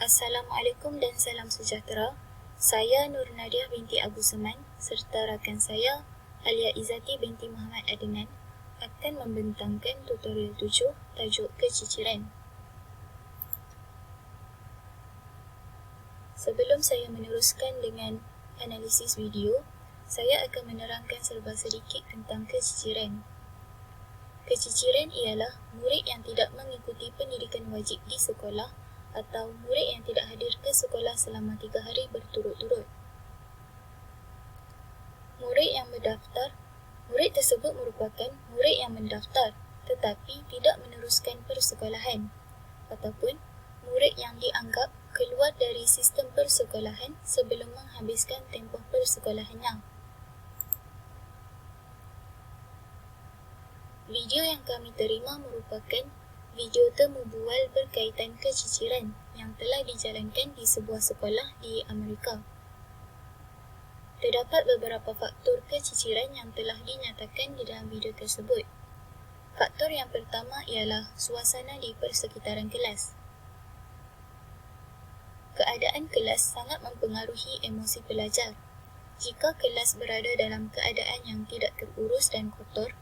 Assalamualaikum dan salam sejahtera. Saya Nur Nadia binti Abu Seman serta rakan saya Alia Izzati binti Muhammad Adnan akan membentangkan tutorial 7 tajuk keciciran. Sebelum saya meneruskan dengan analisis video, saya akan menerangkan serba sedikit tentang keciciran. Keciciran ialah murid yang tidak mengikuti pendidikan wajib di sekolah atau murid yang tidak hadir ke sekolah selama 3 hari berturut-turut. Murid tersebut merupakan murid yang mendaftar tetapi tidak meneruskan persekolahan ataupun murid yang dianggap keluar dari sistem persekolahan sebelum menghabiskan tempoh persekolahannya. Video yang kami terima merupakan video temu bual berkaitan keciciran yang telah dijalankan di sebuah sekolah di Amerika. Terdapat beberapa faktor keciciran yang telah dinyatakan di dalam video tersebut. Faktor yang pertama ialah suasana di persekitaran kelas. Keadaan kelas sangat mempengaruhi emosi pelajar. Jika kelas berada dalam keadaan yang tidak terurus dan kotor,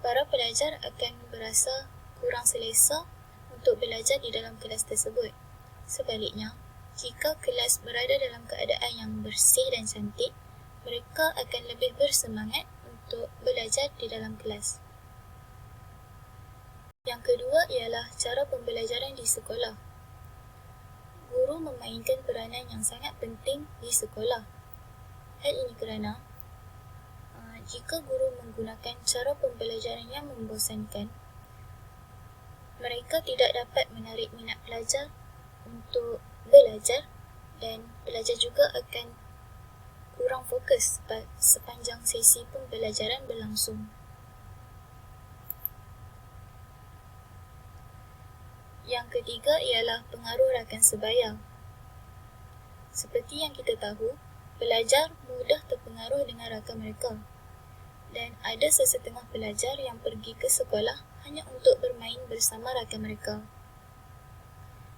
para pelajar akan berasa kurang selesa untuk belajar di dalam kelas tersebut. Sebaliknya, jika kelas berada dalam keadaan yang bersih dan cantik, mereka akan lebih bersemangat untuk belajar di dalam kelas. Yang kedua ialah cara pembelajaran di sekolah. Guru memainkan peranan yang sangat penting di sekolah. Hal ini kerana jika guru menggunakan cara pembelajaran yang membosankan, mereka tidak dapat menarik minat pelajar untuk belajar dan pelajar juga akan kurang fokus sepanjang sesi pembelajaran berlangsung. Yang ketiga ialah pengaruh rakan sebaya. Seperti yang kita tahu, pelajar mudah terpengaruh dengan rakan mereka. Dan ada sesetengah pelajar yang pergi ke sekolah hanya untuk bermain bersama rakan mereka.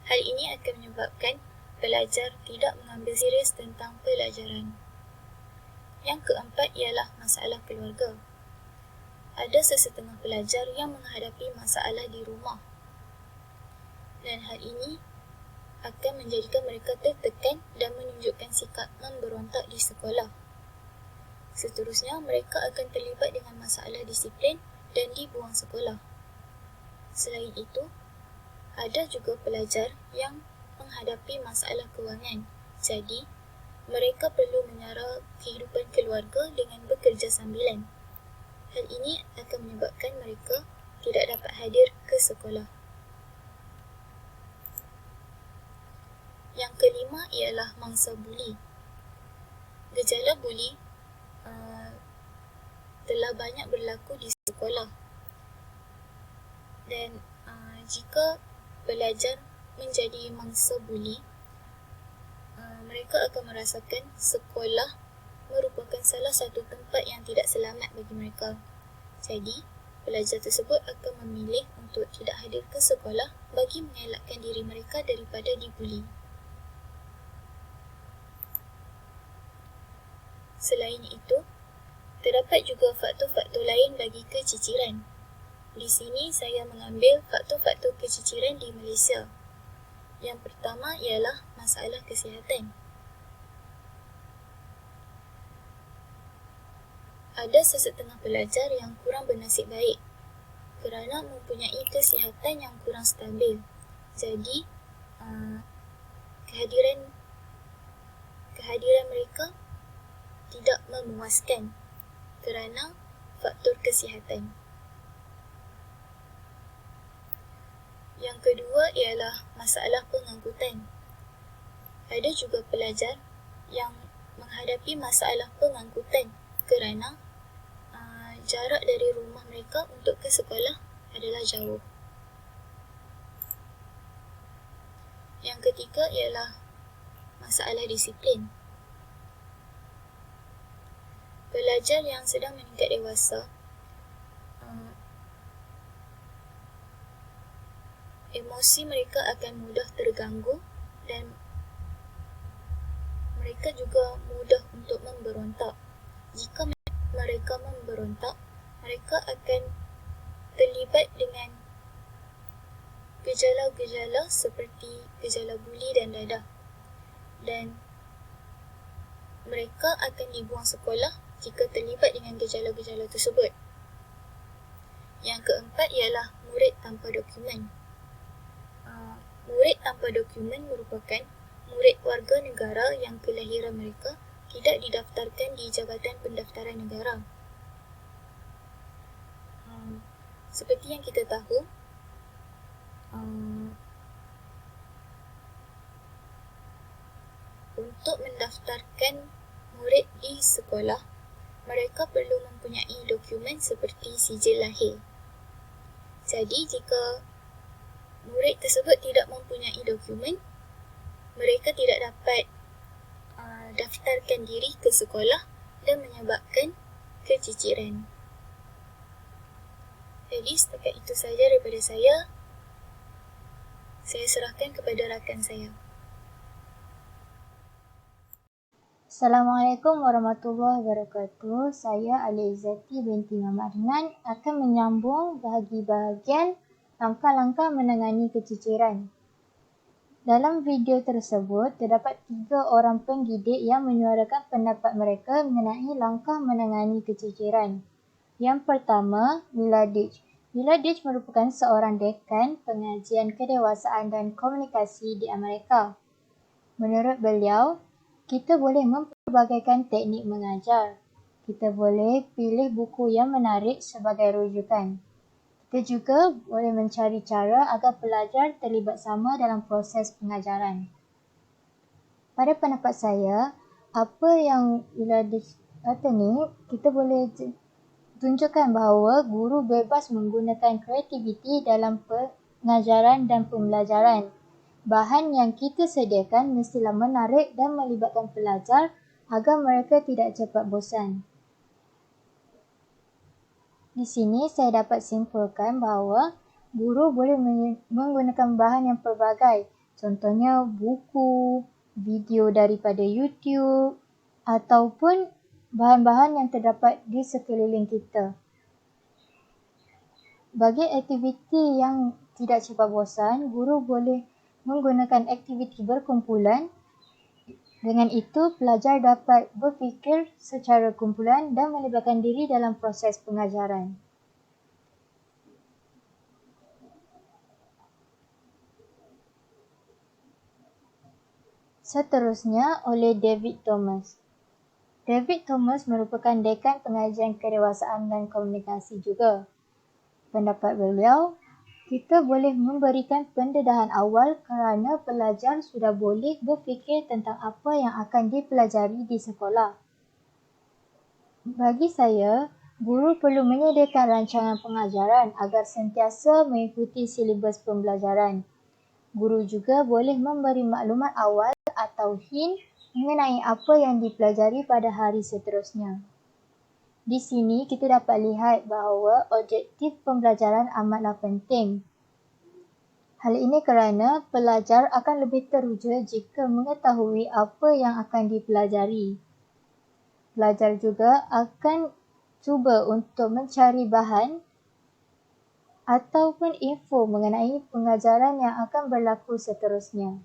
Hal ini akan menyebabkan pelajar tidak mengambil serius tentang pelajaran. Yang keempat ialah masalah keluarga. Ada sesetengah pelajar yang menghadapi masalah di rumah. Dan hal ini akan menjadikan mereka tertekan dan menunjukkan sikap memberontak di sekolah. Seterusnya, mereka akan terlibat dengan masalah disiplin dan dibuang sekolah. Selain itu, ada juga pelajar yang menghadapi masalah kewangan. Jadi, mereka perlu menyara kehidupan keluarga dengan bekerja sambilan. Hal ini akan menyebabkan mereka tidak dapat hadir ke sekolah. Yang kelima ialah mangsa buli. Gejala buli telah banyak berlaku di sekolah dan jika pelajar menjadi mangsa buli, mereka akan merasakan sekolah merupakan salah satu tempat yang tidak selamat bagi mereka. Jadi, pelajar tersebut akan memilih untuk tidak hadir ke sekolah bagi mengelakkan diri mereka daripada dibuli. Selain itu, terdapat juga faktor-faktor lain bagi keciciran. Di sini saya mengambil faktor-faktor keciciran di Malaysia. Yang pertama ialah masalah kesihatan. Ada sesetengah pelajar yang kurang bernasib baik kerana mempunyai kesihatan yang kurang stabil. Jadi, kehadiran mereka tidak memuaskan kerana faktor kesihatan. Yang kedua ialah masalah pengangkutan. Ada juga pelajar yang menghadapi masalah pengangkutan kerana jarak dari rumah mereka untuk ke sekolah adalah jauh. Yang ketiga ialah masalah disiplin. Pelajar yang sedang meningkat dewasa, emosi mereka akan mudah terganggu dan mereka juga mudah untuk memberontak. Jika mereka memberontak, mereka akan terlibat dengan gejala-gejala seperti gejala buli dan dadah. Dan mereka akan dibuang sekolah jika terlibat dengan gejala-gejala tersebut. Yang keempat ialah murid tanpa dokumen. Murid tanpa dokumen merupakan murid warga negara yang kelahiran mereka tidak didaftarkan di Jabatan Pendaftaran Negara. Seperti yang kita tahu, untuk mendaftarkan murid di sekolah, mereka perlu mempunyai dokumen seperti sijil lahir. Jadi, jika murid tersebut tidak mempunyai dokumen, mereka tidak dapat daftarkan diri ke sekolah dan menyebabkan keciciran. Jadi, setakat itu saja daripada saya. Saya serahkan kepada rakan saya. Assalamualaikum warahmatullahi wabarakatuh. Saya Ali Izzati binti Muhammad Adnan akan menyambung bahagian langkah-langkah menangani keciciran. Dalam video tersebut, terdapat 3 orang pendidik yang menyuarakan pendapat mereka mengenai langkah menangani keciciran. Yang pertama, Miladij. Miladij merupakan seorang dekan pengajian kedewasaan dan komunikasi di Amerika. Menurut beliau, kita boleh mempelbagaikan teknik mengajar. Kita boleh pilih buku yang menarik sebagai rujukan. Kita juga boleh mencari cara agar pelajar terlibat sama dalam proses pengajaran. Pada pendapat saya, apa yang Miladij kata ni, kita boleh tunjukkan bahawa guru bebas menggunakan kreativiti dalam pengajaran dan pembelajaran. Bahan yang kita sediakan mestilah menarik dan melibatkan pelajar agar mereka tidak cepat bosan. Di sini saya dapat simpulkan bahawa guru boleh menggunakan bahan yang pelbagai. Contohnya buku, video daripada YouTube ataupun bahan-bahan yang terdapat di sekeliling kita. Bagi aktiviti yang tidak cepat bosan, guru boleh menggunakan aktiviti berkumpulan. Dengan itu, pelajar dapat berfikir secara kumpulan dan melibatkan diri dalam proses pengajaran. Seterusnya oleh David Thomas. David Thomas merupakan dekan pengajian kedewasaan dan komunikasi juga. Pendapat beliau, kita boleh memberikan pendedahan awal kerana pelajar sudah boleh berfikir tentang apa yang akan dipelajari di sekolah. Bagi saya, guru perlu menyediakan rancangan pengajaran agar sentiasa mengikuti silibus pembelajaran. Guru juga boleh memberi maklumat awal atau hint mengenai apa yang dipelajari pada hari seterusnya. Di sini kita dapat lihat bahawa objektif pembelajaran amatlah penting. Hal ini kerana pelajar akan lebih teruja jika mengetahui apa yang akan dipelajari. Pelajar juga akan cuba untuk mencari bahan ataupun info mengenai pengajaran yang akan berlaku seterusnya.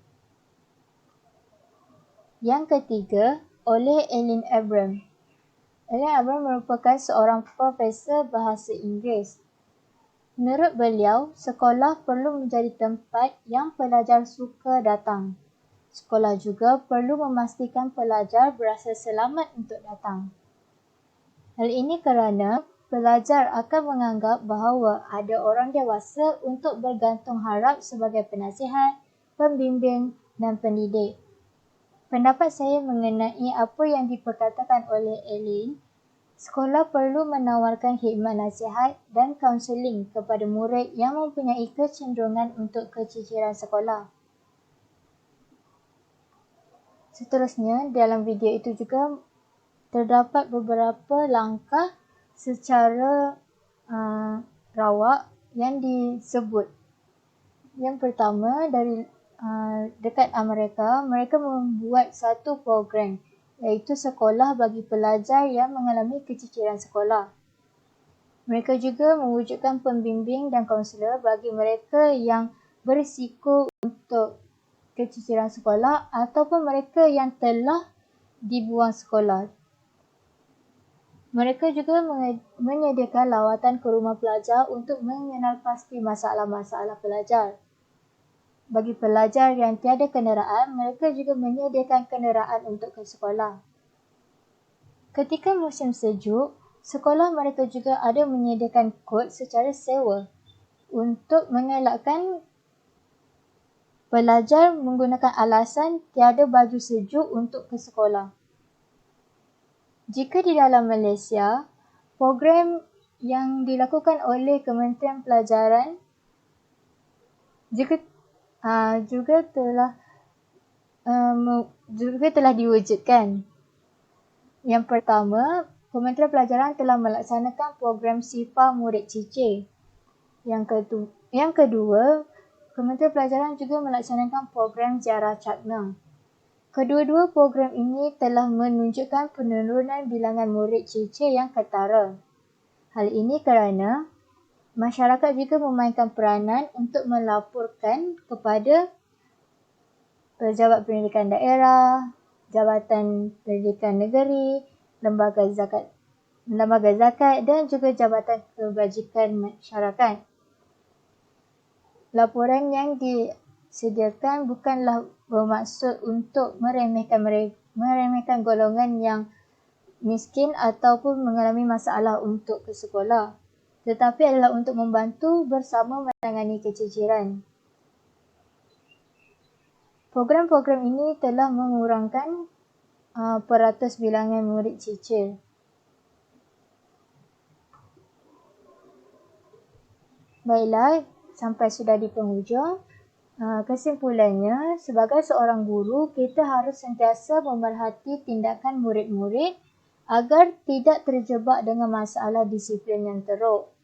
Yang ketiga, oleh Ellen Abram. Ellen Abram merupakan seorang profesor bahasa Inggeris. Menurut beliau, sekolah perlu menjadi tempat yang pelajar suka datang. Sekolah juga perlu memastikan pelajar berasa selamat untuk datang. Hal ini kerana pelajar akan menganggap bahawa ada orang dewasa untuk bergantung harap sebagai penasihat, pembimbing dan pendidik. Pendapat saya mengenai apa yang diperkatakan oleh Ellen, sekolah perlu menawarkan khidmat nasihat dan kaunseling kepada murid yang mempunyai kecenderungan untuk keciciran sekolah. Seterusnya, dalam video itu juga terdapat beberapa langkah secara rawak yang disebut. Yang pertama, dekat Amerika, mereka membuat satu program iaitu sekolah bagi pelajar yang mengalami keciciran sekolah. Mereka juga mewujudkan pembimbing dan kaunselor bagi mereka yang berisiko untuk keciciran sekolah ataupun mereka yang telah dibuang sekolah. Mereka juga menyediakan lawatan ke rumah pelajar untuk mengenal pasti masalah-masalah pelajar. Bagi pelajar yang tiada kenderaan, mereka juga menyediakan kenderaan untuk ke sekolah. Ketika musim sejuk, sekolah mereka juga ada menyediakan kot secara sewa untuk mengelakkan pelajar menggunakan alasan tiada baju sejuk untuk ke sekolah. Jika di dalam Malaysia, program yang dilakukan oleh Kementerian Pelajaran juga telah diwujudkan. Yang pertama, Kementerian Pelajaran telah melaksanakan program SIFA Murid Cicir. Yang kedua, Kementerian Pelajaran juga melaksanakan program Ziarah Cakna. Kedua-dua program ini telah menunjukkan penurunan bilangan murid cicir yang ketara. Hal ini kerana masyarakat juga memainkan peranan untuk melaporkan kepada Pejabat Pendidikan Daerah, Jabatan Pendidikan Negeri, Lembaga Zakat dan juga Jabatan Kebajikan Masyarakat. Laporan yang disediakan bukanlah bermaksud untuk meremehkan golongan yang miskin ataupun mengalami masalah untuk ke sekolah, tetapi adalah untuk membantu bersama menangani keciciran. Program-program ini telah mengurangkan peratus bilangan murid cicir. Baiklah, sampai sudah di penghujung. Kesimpulannya, sebagai seorang guru, kita harus sentiasa memerhati tindakan murid-murid agar tidak terjebak dengan masalah disiplin yang teruk.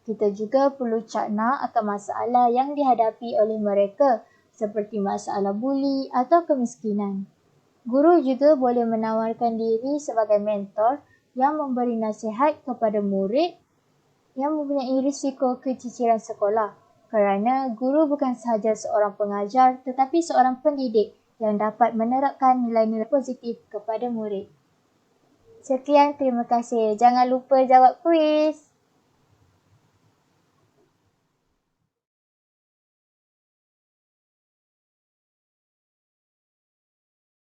Kita juga perlu cakna akan masalah yang dihadapi oleh mereka seperti masalah buli atau kemiskinan. Guru juga boleh menawarkan diri sebagai mentor yang memberi nasihat kepada murid yang mempunyai risiko keciciran sekolah. Kerana guru bukan sahaja seorang pengajar tetapi seorang pendidik yang dapat menerapkan nilai-nilai positif kepada murid. Sekian, terima kasih. Jangan lupa jawab kuis.